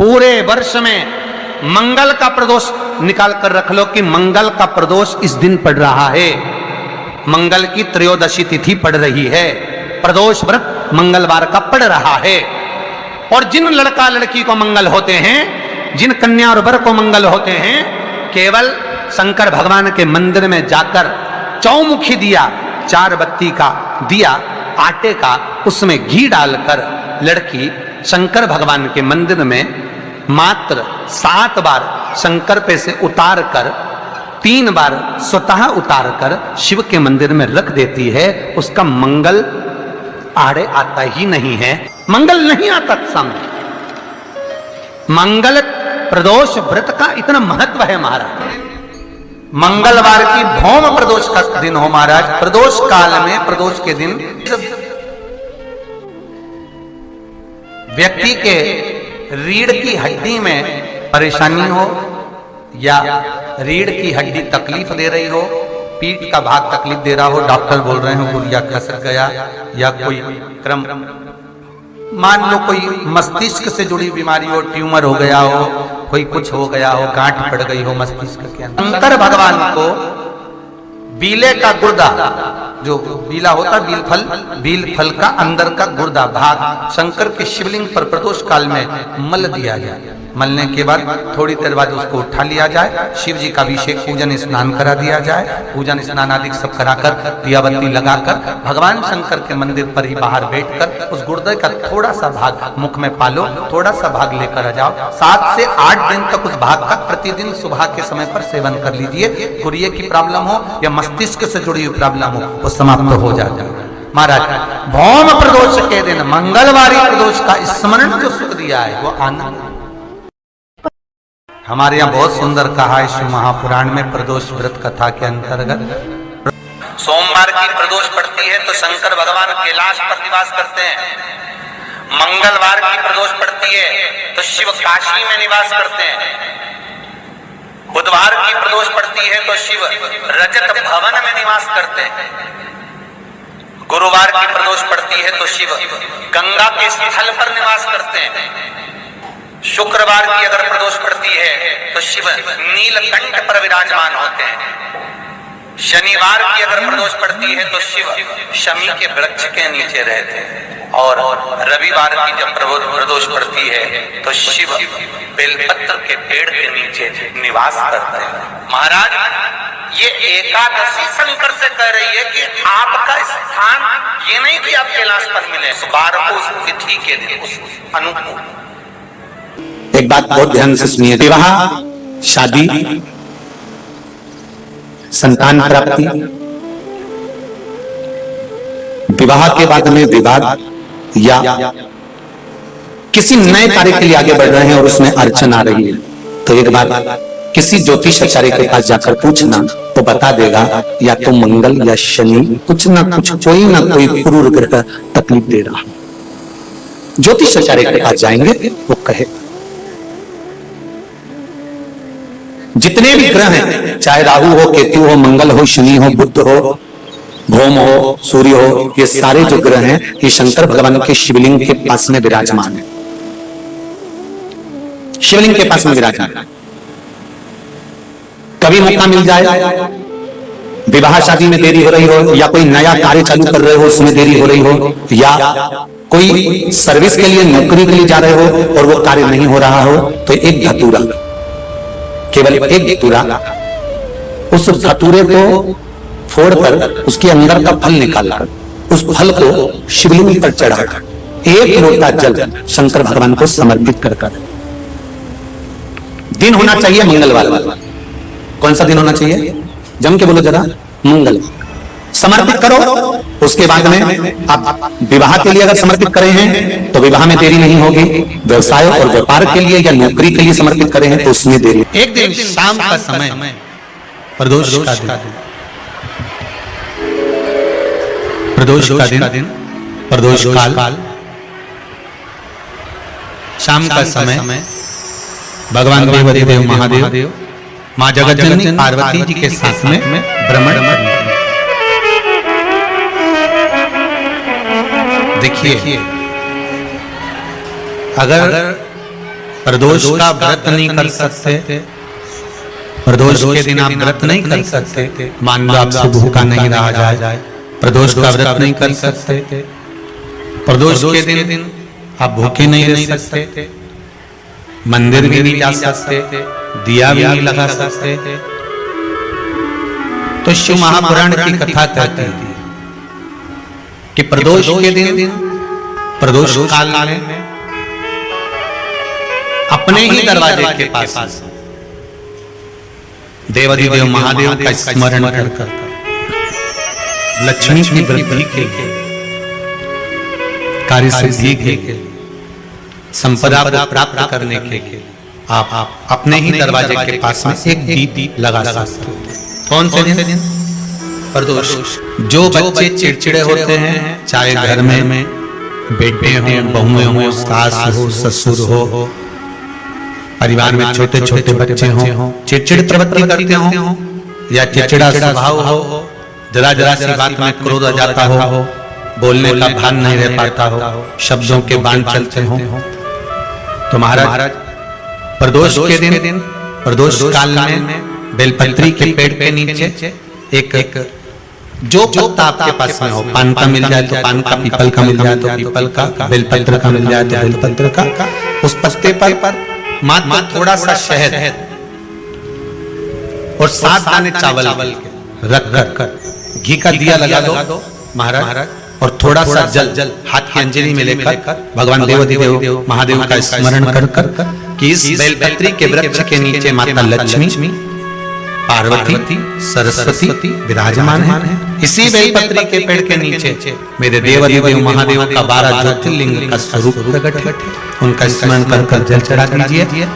पूरे वर्ष में मंगल का प्रदोष निकाल कर रख लो कि मंगल का प्रदोष इस दिन पड़ रहा है, मंगल की त्रयोदशी तिथि पड़ रही है, प्रदोष व्रत मंगलवार का पड़ रहा है। और जिन लड़का लड़की को मंगल होते हैं, जिन कन्या और वर को मंगल होते हैं, केवल शंकर भगवान के मंदिर में जाकर चौमुखी दिया, 4 बत्ती का दिया आटे का, उसमें घी डालकर लड़की शंकर भगवान के मंदिर में मात्र 7 बार शंकर पे से उतार कर 3 बार स्वतः उतार कर शिव के मंदिर में रख देती है। उसका मंगल आड़े आता ही नहीं है, मंगल नहीं आता सामने। मंगल प्रदोष व्रत का इतना महत्व है महाराज। मंगलवार की भौम प्रदोष का दिन हो महाराज। प्रदोष काल में, प्रदोष के दिन व्यक्ति के रीढ़ की हड्डी में परेशानी हो या रीढ़ की हड्डी तकलीफ दे रही हो, पीठ का भाग तकलीफ दे रहा हो, डॉक्टर बोल रहे हो गुर्जा खसक गया, या कोई क्रम मान लो कोई मस्तिष्क से जुड़ी बीमारी हो, ट्यूमर हो गया हो, कोई कुछ हो गया हो, गांठ पड़ गई हो मस्तिष्क के अंदर, शंकर भगवान को बीले का गुर्दा, जो बीला होता बील फल का अंदर का गुर्दा भाग शंकर के शिवलिंग पर प्रदोष काल में मल दिया जाए। मलने के बाद थोड़ी देर बाद उसको उठा लिया जाए, शिव जी का अभिषेक पूजन स्नान करा दिया जाए, पूजन स्नान आदि सब कराकर दिया बत्ती लगाकर भगवान शंकर के मंदिर पर ही बाहर बैठकर उस गुर्दे का थोड़ा सा भाग मुख में पालो, थोड़ा सा भाग लेकर आ जाओ। 7 से 8 दिन तक उस भाग का प्रतिदिन सुबह के समय पर सेवन कर लीजिए। गुर्दे की प्रॉब्लम हो या मस्तिष्क से जुड़ी हुई प्रॉब्लम हो, वो समाप्त हो जाता है महाराज। भौम प्रदोष के दिन मंगलवारी प्रदोष का स्मरण जो सुख दिया है वो आनंद। हमारे यहाँ बहुत सुंदर कहा है शिव महापुराण में प्रदोष व्रत कथा के अंतर्गत, सोमवार की प्रदोष पड़ती है तो शंकर भगवान कैलाश पर निवास करते हैं, मंगलवार की प्रदोष पड़ती है तो शिव काशी में निवास करते हैं, बुधवार की प्रदोष पड़ती है तो शिव रजत भवन में निवास करते हैं, गुरुवार की प्रदोष पड़ती है तो शिव गंगा के स्थल पर निवास करते हैं, शुक्रवार की अगर प्रदोष पड़ती है तो शिव नीलकंठ पर विराजमान होते हैं, शनिवार की अगर प्रदोष पड़ती है तो शिव शमी के वृक्ष के नीचे रहते हैं, और रविवार की जब प्रदोष पड़ती है तो शिव बेलपत्र के पेड़ के नीचे निवास करते हैं। महाराज ये एकादशी शंकर से कह रही है कि आपका स्थान ये नहीं कि आप कैलाश पर मिले, इस बार को उस तिथि के दिन उस अनुकूल। एक बात बहुत ध्यान से सुनिए, विवाह, शादी, संतान प्राप्ति, विवाह के बाद में विवाद या किसी नए कार्य के लिए आगे बढ़ रहे हैं और उसमें अड़चन आ रही है, तो एक बार किसी ज्योतिष आचार्य के पास जाकर पूछना, तो बता देगा या तो मंगल या शनि कुछ ना कुछ, कोई ना कोई क्रूर ग्रह तकलीफ दे रहा। ज्योतिष आचार्य के पास जाएंगे वो कहे। जितने भी ग्रह हैं, चाहे राहु हो, केतु हो, मंगल हो, शनि हो, बुध हो, भौम हो, सूर्य हो, ये सारे जो ग्रह हैं ये शंकर भगवान के शिवलिंग के पास में विराजमान है, शिवलिंग के पास में विराजमान है। कभी मौका मिल जाए, विवाह शादी में देरी हो रही हो, या कोई नया कार्य चालू कर रहे हो उसमें देरी हो रही हो, या कोई सर्विस के लिए नौकरी के लिए जा रहे हो और वो कार्य नहीं हो रहा हो, तो एक धतूरा, केवल एक धतूरा, उस धतूरे को फोड़कर उसके अंदर का फल निकालकर उस फल को शिवलिंग पर चढ़ाकर एक लोटा जल शंकर भगवान को समर्पित कर, दिन होना चाहिए मंगलवार। कौन सा दिन होना चाहिए? जम के बोलो जरा, मंगल। समर्पित करो। उसके बाद में आप विवाह के लिए अगर समर्पित करे हैं तो विवाह में देरी नहीं होगी, व्यवसाय और व्यापार के लिए या नौकरी के लिए समर्पित करे हैं तो उसमें देरी। एक दिन शाम का समय, प्रदोष का दिन, प्रदोष का दिन, प्रदोष काल, शाम का समय, भगवान देव महादेव माँ जगत जननी पार्वती जी के साथ में भ्रमण करते। देखिए, अगर प्रदोष का व्रत नहीं कर सकते, प्रदोष के दिन आप व्रत नहीं कर सकते, मान लो आपसे भूखा नहीं रहा जाए, प्रदोष का व्रत नहीं कर सकते, प्रदोष के दिन आप भूखे नहीं रह सकते, मंदिर भी नहीं जा सकते, दिया भी नहीं लगा सकते, तो शिव महापुराण की कथा कहती है कि प्रदोष के दिन, प्रदोष काल में अपने ही दरवाजे के पास देवाधिदेव महादेव का स्मरण कर लक्ष्मी की वृद्धि के कार्य सिद्धि के संपदा को प्राप्त करने के लिए आप अपने ही दरवाजे के पास में एक दीप लगा सकते हो। कौन से दिन? प्रदोष। जो बच्चे चिड़चिड़े होते हैं, चाहे घर में बेटे हों, बहुएं हों, सास हो, ससुर हो, परिवार में छोटे छोटे बच्चे हों, चिड़चिड़ प्रवृत्ति करते हों या चिड़चिड़ा स्वभाव हो, जरा जरा सी बात में क्रोध आ जाता हो, बोलने का भान नहीं रह पाता हो, शब्दों के बाण चलते हों, तो महाराज प्रदोष के दिन, प्रदोष काल में बेलपत्री के पेड़ के नीचे एक जो पत्ता आपके पास में हो, पान का मिल जाए तो पान का, पीपल का मिल जाए तो पीपल का, बेलपत्र का मिल जाए तो बेलपत्र का, उस पत्ते पर मात्र थोड़ा सा शहद और 7 दाने चावल रख कर घी का दिया लगा दो महाराज, और थोड़ा सा जल हाथ की अंजलि में लेकर भगवान देवाधिदेव महादेव का स्मरण कर कि इस बेलपत्री के वृक्ष के नीचे माता लक्ष्मी, पार्वती, सरस्वती विराजमान है। इसी बेलपत्री के पेड़ के नीचे मेरे देवाधिदेव महादेव का 12 ज्योतिर्लिंग का स्वरूप प्रकट है, उनका स्मरण कर जल चढ़ा दीजिए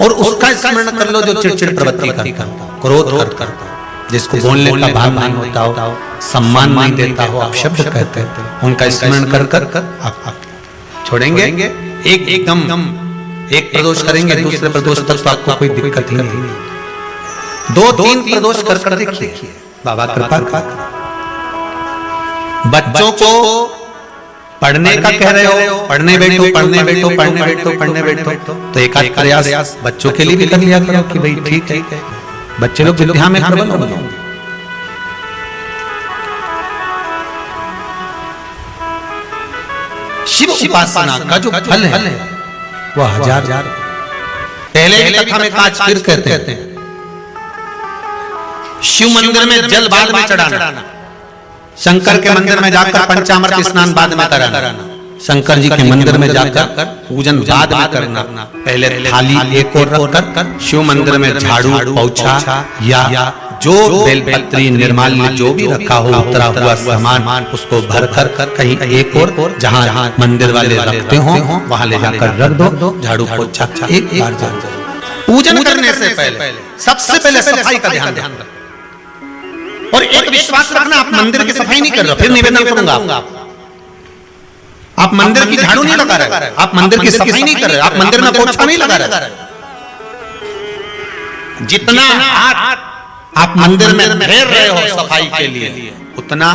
और उसका स्मरण कर लो जो चिड़चिड़ प्रवृत्ति करता, क्रोध करता, जिसको बोलने का भाव नहीं होता हो, सम्मान नहीं देता हो, आप शब्द कहते हैं, उनका स्मरण कर आप छोड़ेंगे। एकदम एक प्रदोष करेंगे, दूसरे प्रदोष तक तो आपको कोई दिक्कत ही नहीं। 2-3 प्रदोष कर देखिए, बाबा कृपा कर। बच्चों को पढ़ने का कह रहे हो, पढ़ने बैठो, तो एक आध प्रयास बच्चों के लिए भी कर लिया करो कि भाई ठीक है, बच्चे लोग विद्या में प्रबल होंगे। शिव उपासना का जो फल है वह हजार। पहले की कथा में आज फिर कहते हैं, शिव मंदिर में जल बाद में चढ़ाना, शंकर के मंदिर में जाकर पंचामृत स्नान बाद में कराना, शंकर जी के मंदिर में जाकर पूजन बाद में करना, पहले थाली एक और रख कर शिव मंदिर में झाड़ू, पोछा या जो बेलपत्री, निर्माल्य जो भी रखा हो, उतरा हुआ सामान, उसको भर कर कहीं एक और जहां मंदिर वाले रखते हो वहां ले जाकर रख दो, झाड़ू पोछा एक बार पूजन करने से पहले सबसे पहले सफाई का ध्यान रखो। और एक विश्वास रखना, आप मंदिर की सफाई नहीं कर रहे, फिर निवेदन करूंगा, आप मंदिर की झाड़ू नहीं लगा रहे, आप मंदिर की सफाई नहीं कर रहे, आप मंदिर में पोछा नहीं लगा रहे। जितना आप मंदिर में फेर रहे हो सफाई के लिए, उतना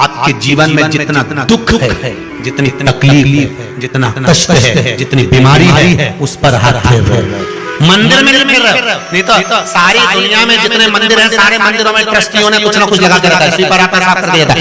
आपके जीवन में जितना दुख है, जितनी तकलीफ है, जितना कष्ट है, जितनी बीमारी है, उस पर हाथ फेर रहे हो। मंदिर में नहीं फेर रहे हो, नहीं तो सारी दुनिया में जितने मंदिर हैं, सारे मंदिरों में ट्रस्टियों ने कुछ ना कुछ लगा के रखा है, स्वीपर आता साफ कर दिया था,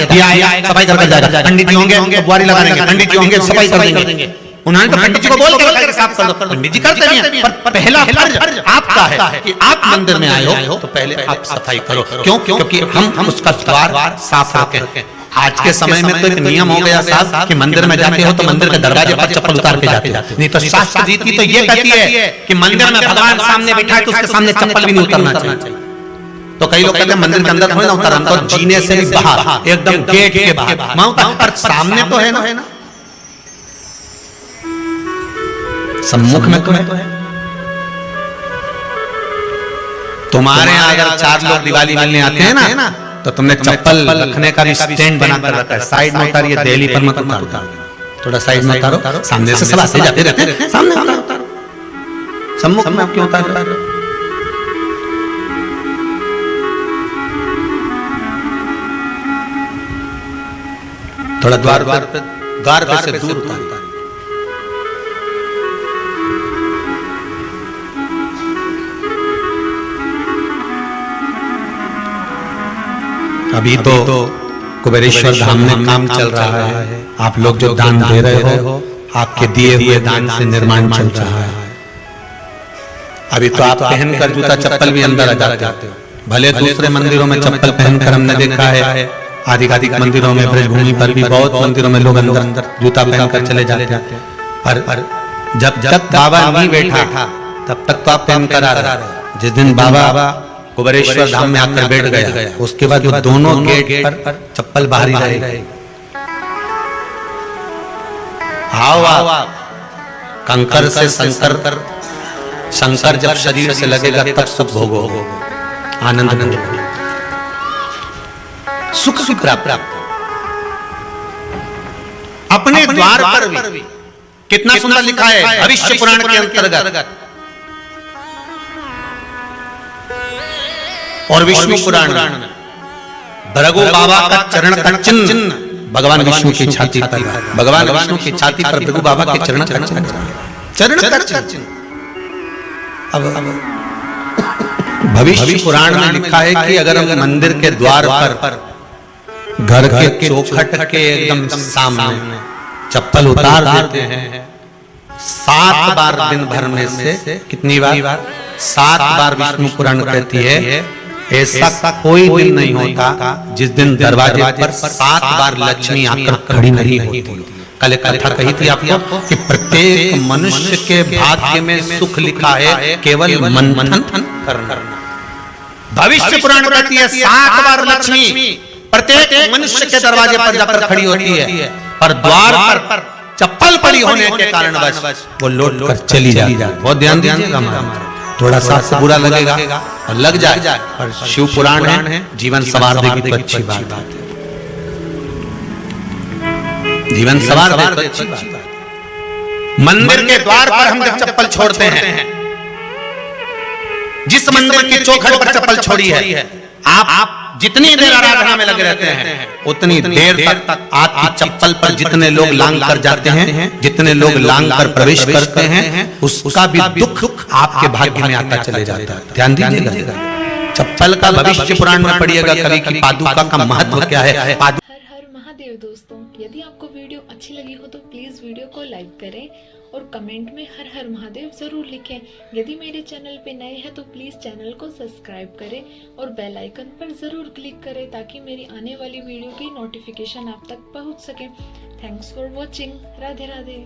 सफाई कर जाएगा, पंडित जी होंगे बुआरी लगा देंगे, पंडित जी होंगे सफाई कर देंगे। उन्होंने तो पंडित जी को बोल के साफ कर दो, पंडित जी करते नहीं है, पर पहला फर्ज आपका है कि आप मंदिर में आए हो तो पहले आप सफाई करो। क्यों? क्योंकि हम उसका द्वार साफ रखें। आज के समय में तो एक नियम हो गया साहब कि मंदिर में जाते हो तो मंदिर के दरवाजे पर चप्पल उतार के जाते हो, नहीं तो शास्त्र रीति तो ये कहती है कि मंदिर में भगवान सामने बैठा है तो उसके सामने चप्पल भी नहीं उतारना चाहिए। तो कई लोग कहते हैं मंदिर के अंदर थोड़ी ना उतारना, तो जीने से भी बाहर, एकदम गेट के बाहर, पर सामने तो है ना, सम्मुख में तो है। तुम्हारे यहाँ अगर 4 लोग दिवाली मिलने आते हैं ना, तो तुमने चप्पल रखने का भी स्टैंड बनाकर रखा है, साइड में उतारिए, दिल्ली पर मत उतारो, थोड़ा साइड में उतारो, सामने से सब आते जाते रहते हैं, सामने उतारो, सम्मुख में क्यों उतार रहे हो? थोड़ा द्वार पे से दूर उतारो। अभी तो कुबेरेश्वर धाम में काम चल रहा है। आप लोग जो दान दे रहे हो, आपके दिए हुए दान से निर्माण चल रहा है। अभी तो आप पहनकर जूता चप्पल भी अंदर आ जाते हो। भले दूसरे मंदिरों में चप्पल पहनकर हमने देखा है, आधिकारिक मंदिरों में, ब्रजभूमि पर भी बहुत मंदिरों में लोग अंदर जूता पहनकर चले जाते हैं। पर जब तक बाबा नहीं बैठा तब तक तो आप पहनकर आ रहे हो। जिस दिन बाबा कुबेरेश्वर धाम में आकर बैठ गया, उसके बाद वो दोनों गेट पर चप्पल बाहर ही रहेगी। आओ आप कंकर से शंकर जब शरीर से लगेगा तब सुख भोगो, आनंद सुख प्राप्त। अपने द्वार पर भी कितना सुंदर लिखा है भविष्य पुराण के अंतर्गत, और विष्णु पुराण में भृगु बाबा का चरण का चिन्ह भगवान विष्णु की छाती पर, भगवान विष्णु की छाती पर भृगु बाबा के चरण का चिन्ह। अब भविष्य पुराण में लिखा है कि अगर हम मंदिर के द्वार पर घर के चौखट के एकदम सामने चप्पल उतार देते हैं, 7 बार दिन भर में से कितनी बार? 7 बार विष्णु पुराण कहती है ऐसा कोई दिन नहीं होता जिस दिन दरवाजे पर 7 बार लक्ष्मी आकर खड़ी नहीं होती। कल कथा कही थी आपको कि प्रत्येक मनुष्य के भाग्य में सुख लिखा है, केवल मंथन करना। भविष्य पुराण कहती है 7 बार लक्ष्मी प्रत्येक मनुष्य के दरवाजे पर जाकर खड़ी होती है, पर द्वार पर चप्पल पड़ी होने के कारण वो लौट कर चली जाती है। बहुत ध्यान दीजिएगा, थोड़ा सा बुरा लगेगा और लग जाए, पर शिव पुराण है, जीवन संवार देगी तो अच्छी बात है। जीवन संवार दे तो अच्छी बात है। मंदिर के द्वार पर हम जब चप्पल छोड़ते हैं, जिस मंदिर की चौखट पर चप्पल छोड़ी है, आप जितनी देर आराधना में लगे रहते हैं उतनी देर तक आपकी चप्पल पर जितने लोग लांग कर जाते हैं, जितने लोग लांग कर प्रवेश करते हैं, उसका भी दुख आपके भाग्य में आता चले जाता है। ध्यान दीजिएगा, चप्पल का भविष्य पुराण में पढ़िएगा कभी कि पादुका का महत्व क्या है। हर हर महादेव दोस्तों, यदि आपको वीडियो अच्छी लगी हो तो प्लीज वीडियो को लाइक करें और कमेंट में हर हर महादेव जरूर लिखें। यदि मेरे चैनल पे नए हैं तो प्लीज चैनल को सब्सक्राइब करें और बेल आइकन पर जरूर क्लिक करें ताकि मेरी आने वाली वीडियो की नोटिफिकेशन आप तक पहुंच सके। Thanks for watching. Radhe Radhe.